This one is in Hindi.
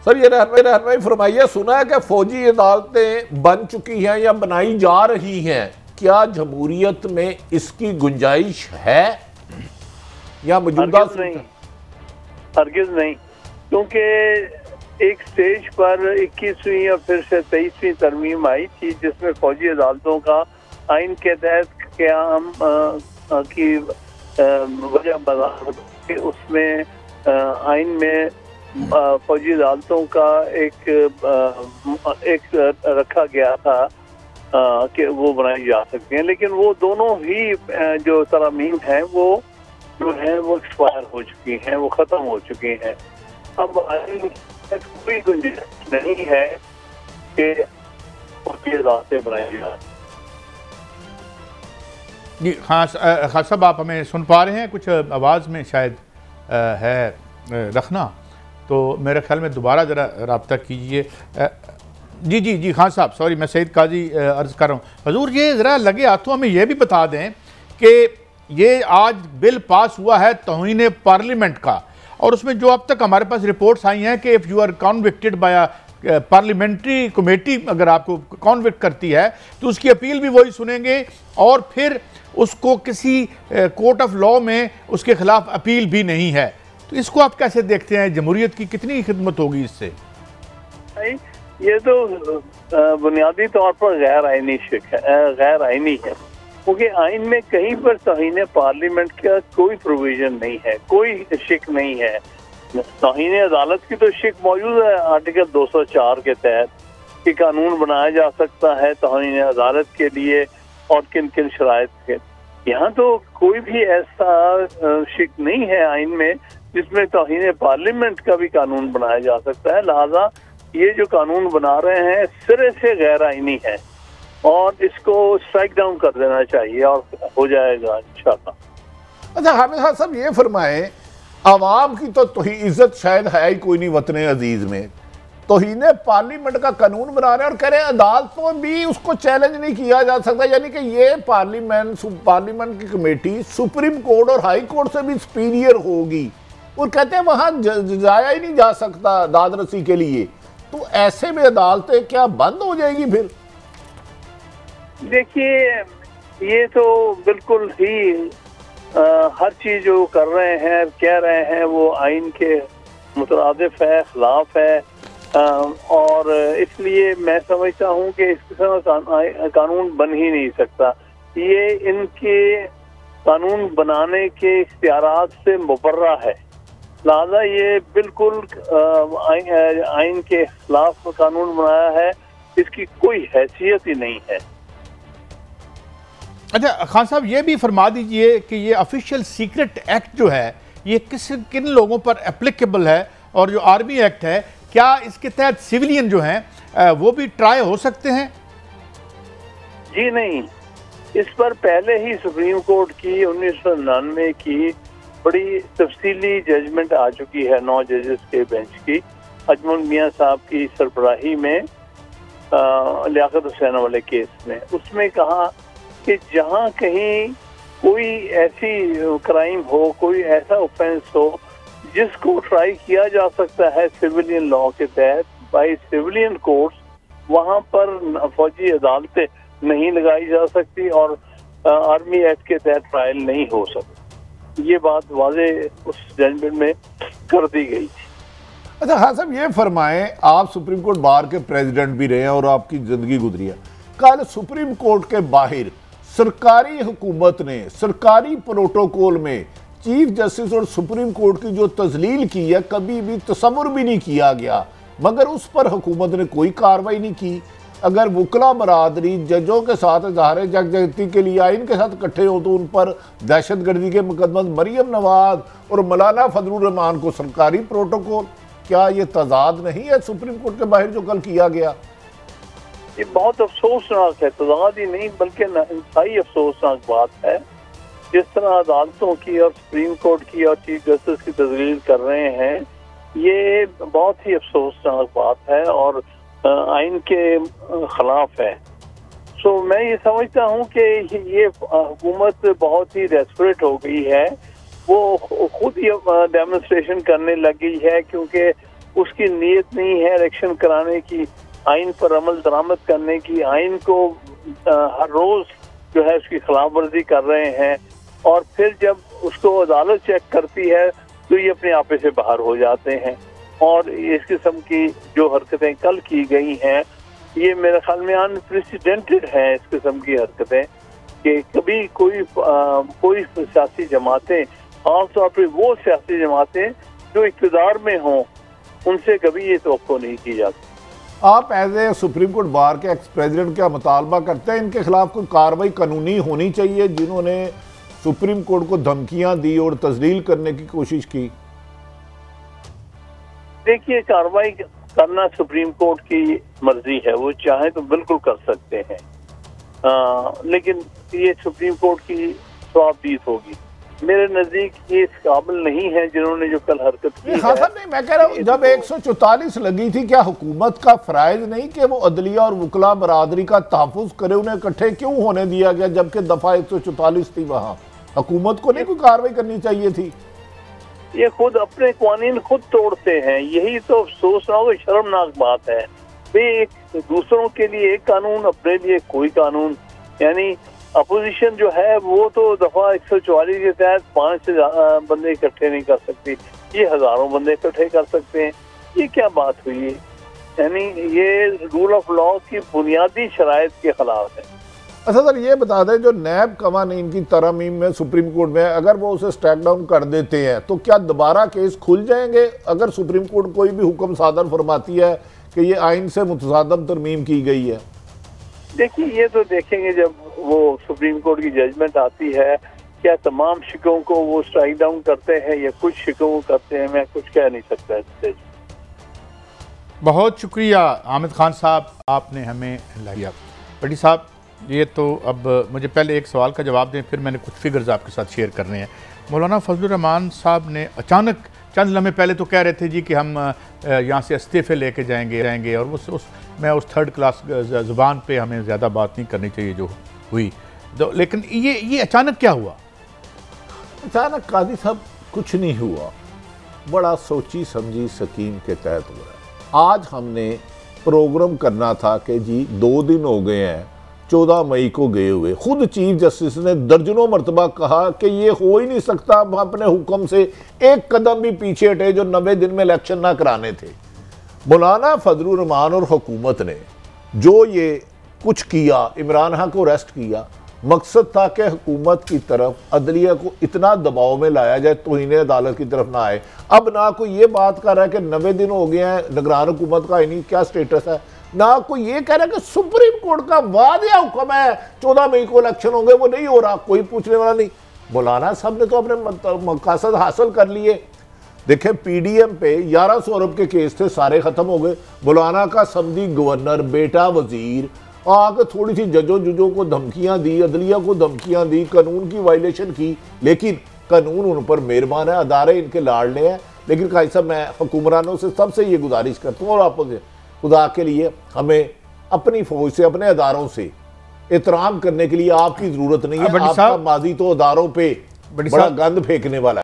सर ये रहनुमाई फरमाइए, सुना है कि फौजी अदालतें बन चुकी हैं या बनाई जा रही हैं, क्या जमहूरियत में इसकी गुंजाइश है या मौजूदा? हरगिज़ नहीं, क्योंकि एक स्टेज पर 21वीं और फिर से 23वीं तरमीम आई थी जिसमें फौजी अदालतों का आइन के तहत क़याम की वजह बता, उसमें आइन में फौजी अदालतों का एक रखा गया था कि वो बनाई जा सकती हैं, लेकिन वो दोनों ही जो तरमीम हैं वो जो है वो एक्सपायर हो चुकी हैं, वो ख़त्म हो चुकी हैं। अब आइन कोई गुंजाइश नहीं है कि फौजी अदालतें बनाई जाए। जी खान साहब, आप हमें सुन पा रहे हैं? कुछ आवाज़ में शायद है रखना, तो मेरे ख्याल में दोबारा ज़रा रब्ता कीजिए। जी जी जी खान साहब, सॉरी, मैं सईद काजी अर्ज़ कर रहा हूँ। हजूर, ये ज़रा लगे हाथों हमें यह भी बता दें कि ये आज बिल पास हुआ है तौहीन पार्लियामेंट का, और उसमें जो अब तक हमारे पास रिपोर्ट्स आई हैं कि if you are convicted by parliamentary committee, अगर आपको कॉन्विक्ट करती है तो उसकी अपील भी वही सुनेंगे और फिर उसको किसी कोर्ट ऑफ लॉ में उसके खिलाफ अपील भी नहीं है। तो इसको आप कैसे देखते हैं? जमहूरियत की कितनी खिदमत होगी इससे? ये तो बुनियादी तौर पर गैर आइनी है, क्योंकि आइन में कहीं पर तौहीन पार्लियामेंट का कोई प्रोविजन नहीं है, कोई शिक नहीं है। तौहीन अदालत की तो शिक मौजूद है आर्टिकल 204 के तहत कि कानून बनाया जा सकता है तौहीन अदालत के लिए और किन किन शराइत के। यहाँ तो कोई भी ऐसा शिक नहीं है आइन में जिसमें तौहीन पार्लियामेंट का भी कानून बनाया जा सकता है। लिहाजा ये जो कानून बना रहे हैं सिरे से गैर आइनी है और इसको स्ट्राइक डाउन कर देना चाहिए और हो जाएगा इंशाअल्लाह। अच्छा हामिद खान साहब, ये फरमाएं, आवाम की तो इज्जत शायद है ही कोई नहीं वतन अजीज में, तौहीन पार्लियामेंट का कानून बना रहे हैं और कह रहे हैं अदालतों में भी उसको चैलेंज नहीं किया जा सकता, यानी कि ये पार्लियामेंट की कमेटी सुप्रीम कोर्ट और हाई कोर्ट से भी सुपीरियर होगी और कहते हैं वहां जाया ही नहीं जा सकता दादरसी के लिए। तो ऐसे में अदालतें क्या बंद हो जाएगी फिर? देखिए, ये तो बिल्कुल ही हर चीज जो कर रहे हैं कह रहे हैं वो आइन के मुतरादिफ है, खिलाफ है, और इसलिए मैं समझता हूँ कि इस किस्म का कानून बन ही नहीं सकता। ये इनके कानून बनाने के इख्तियारात से मुबर्रा है, लिहाजा ये बिल्कुल आइन के खिलाफ कानून बनाया है, इसकी कोई हैसियत ही नहीं है। अच्छा खान साहब, ये भी फरमा दीजिए कि ये ऑफिशियल सीक्रेट एक्ट जो है ये किन लोगों पर एप्लीकेबल है, और जो आर्मी एक्ट है क्या इसके तहत सिविलियन जो हैं वो भी ट्राई हो सकते हैं? जी नहीं, इस पर पहले ही सुप्रीम कोर्ट की 1999 की बड़ी तफसीली जजमेंट आ चुकी है 9 जजेस के बेंच की, अजमल मियाँ साहब की सरबराही में लियाकत हुसैन वाले केस में। उसमें कहा कि जहाँ कहीं कोई ऐसी क्राइम हो, कोई ऐसा ऑफेंस हो जिसको ट्राई किया जा सकता है सिविलियन लॉ के तहत बाय सिविलियन कोर्ट्स, वहाँ पर फौजी अदालतें नहीं लगाई जा सकती और आर्मी एक्ट के तहत ट्रायल नहीं हो सकती। ये बात वाजे उस जजमेंट में कर दी गई थी। अच्छा हाँ साहब, ये फरमाएं, आप सुप्रीम कोर्ट बार के प्रेसिडेंट भी रहे हैं और आपकी जिंदगी गुजरी है। कल सुप्रीम कोर्ट के बाहर सरकारी हुकूमत ने सरकारी प्रोटोकॉल में चीफ जस्टिस और सुप्रीम कोर्ट की जो तजलील की है कभी भी तसव्वुर भी नहीं किया गया, मगर उस पर हुकूमत ने कोई कार्रवाई नहीं की। अगर वकला बरादरी जजों के साथ इजहार यकजहती के लिए आइन के साथ इकट्ठे हो तो उन पर दहशत गर्दी के मुकदमे मरियम नवाज और मौलाना फजलुर रहमान को सरकारी प्रोटोकॉल, क्या ये तजाद नहीं है सुप्रीम कोर्ट के बाहर जो कल किया गया? ये बहुत अफसोसनाक है, तजाद ही नहीं बल्कि इंतहाई अफसोसनाक बात है। जिस तरह अदालतों की और सुप्रीम कोर्ट की और चीफ जस्टिस की तजलील कर रहे हैं, ये बहुत ही अफसोसनाक बात है और आइन के खिलाफ है। सो मैं ये समझता हूँ कि ये हुकूमत बहुत ही डेस्परेट हो गई है, वो खुद ही डेमोन्स्ट्रेशन करने लगी है, क्योंकि उसकी नीयत नहीं है इलेक्शन कराने की, आइन पर अमल दरामद करने की, आइन को हर रोज जो है उसकी खिलाफ वर्जी कर रहे हैं, और फिर जब उसको अदालत चेक करती है तो ये अपने आपे से बाहर हो जाते हैं। और इस किस्म की जो हरकतें कल की गई हैं, ये मेरे ख्याल में अनप्रेसिडेंटेड है इस किस्म की हरकतें, कि कभी कोई सियासी जमातें, खासतौर पर वो सियासी जमातें जो इक़्तिदार में हों, उनसे कभी ये तवक्को नहीं की जाती। आप as a supreme court bar के एक्स प्रेसिडेंट क्या मुतालबा करते हैं इनके खिलाफ कोई कार्रवाई कानूनी होनी चाहिए जिन्होंने सुप्रीम कोर्ट को धमकियां दी और तजलील करने की कोशिश की? देखिए, कार्रवाई करना सुप्रीम कोर्ट की मर्जी है, वो चाहे तो बिल्कुल कर सकते हैं, लेकिन ये सुप्रीम कोर्ट की स्वाबदीद होगी। मेरे नजदीक ये इस काबिल नहीं है जिन्होंने जो कल हरकत की है। नहीं, मैं कह रहा हूँ जब 144 लगी थी, क्या हुकूमत का फराइज नहीं कि वो अदलिया और वकला बरादरी का तहफ़्फ़ुज़ करे? उन्हें इकट्ठे क्यों होने दिया गया जबकि दफा 144 थी? वहाँ हुकूमत को नहीं कोई कार्रवाई करनी चाहिए थी? ये खुद अपने कानून खुद तोड़ते हैं, यही तो अफसोसनाक और शर्मनाक बात है। वे दूसरों के लिए एक कानून, अपने लिए कोई कानून। यानी अपोजिशन जो है वो तो दफा 144 के तहत 5 से बंदे इकट्ठे नहीं कर सकती, ये हजारों बंदे इकट्ठे कर सकते हैं। ये क्या बात हुई? यानी ये रूल ऑफ लॉ की बुनियादी शराइत के खिलाफ है। अच्छा सर, ये बता दें जो नैब कवानीन की तरमीम में सुप्रीम कोर्ट में अगर वो उसे स्टैक डाउन कर देते हैं तो क्या दोबारा केस खुल जाएंगे अगर सुप्रीम कोर्ट कोई भी हुक्म सादर फरमाती है कि ये आइन से मुतसादम तरमीम की गई है? देखिए, ये तो देखेंगे जब वो सुप्रीम कोर्ट की जजमेंट आती है, क्या तमाम शिकों को वो स्ट्राइक डाउन करते हैं या कुछ शिकों को करते हैं, मैं कुछ कह नहीं सकता इससे। बहुत शुक्रिया आमिद खान साहब, आपने हमें लाया। बड़ी साहब, ये तो अब मुझे पहले एक सवाल का जवाब दें, फिर मैंने कुछ फिगर्स आपके साथ शेयर करने हैं। मौलाना फजलुर रहमान साहब ने अचानक चंद लम्हे पहले तो कह रहे थे जी कि हम यहाँ से इस्तीफ़े लेके जाएंगे और मैं उस थर्ड क्लास ज़ुबान पे हमें ज़्यादा बात नहीं करनी चाहिए जो हुई, तो लेकिन ये अचानक क्या हुआ? अचानक काजी साहब कुछ नहीं हुआ, बड़ा सोची समझी स्कीम के तहत हुआ है। आज हमने प्रोग्राम करना था कि जी 2 दिन हो गए हैं 14 मई को गए हुए, खुद चीफ जस्टिस ने दर्जनों मरतबा कहा कि ये हो ही नहीं सकता, हम अपने हुक्म से एक कदम भी पीछे हटे जो 90 दिन में इलेक्शन ना कराने थे। मौलाना फजलुर रहमान और हुकूमत ने जो ये कुछ किया, इमरान खान को अरेस्ट किया, मकसद था कि हुकूमत की तरफ अदलिया को इतना दबाव में लाया जाए तो इन्हें अदालत की तरफ ना आए। अब ना कोई ये बात कर रहा है कि 90 दिन हो गए हैं, निगरान हुकूमत का इन्हीं क्या स्टेटस है, ना कोई ये कह रहा है कि सुप्रीम कोर्ट का वादिया हुक्म है 14 मई को इलेक्शन होंगे, वो नहीं हो रहा, कोई पूछने वाला नहीं। मौलाना साहब ने तो अपने मकसद हासिल कर लिए। देखें, पीडीएम पे 1100 अरब के केस थे, सारे खत्म हो गए। मौलाना का समधी गवर्नर, बेटा वजीर, आके थोड़ी सी जजों जुजों को धमकियां दी, अदलिया को धमकियां दी, कानून की वायलेशन की, लेकिन कानून उन पर मेहरबान है, अदारे इनके लाडले हैं। लेकिन काजी साहब, मैं हुक्मरानों से सबसे ये गुजारिश करता हूँ और आपको से, खुदा के लिए हमें अपनी फौज से, अपने अदारों से एहतराम करने के लिए आपकी जरूरत नहीं है। आपका माजी तो अदारों पे बड़ा गंद फेंकने वाला है।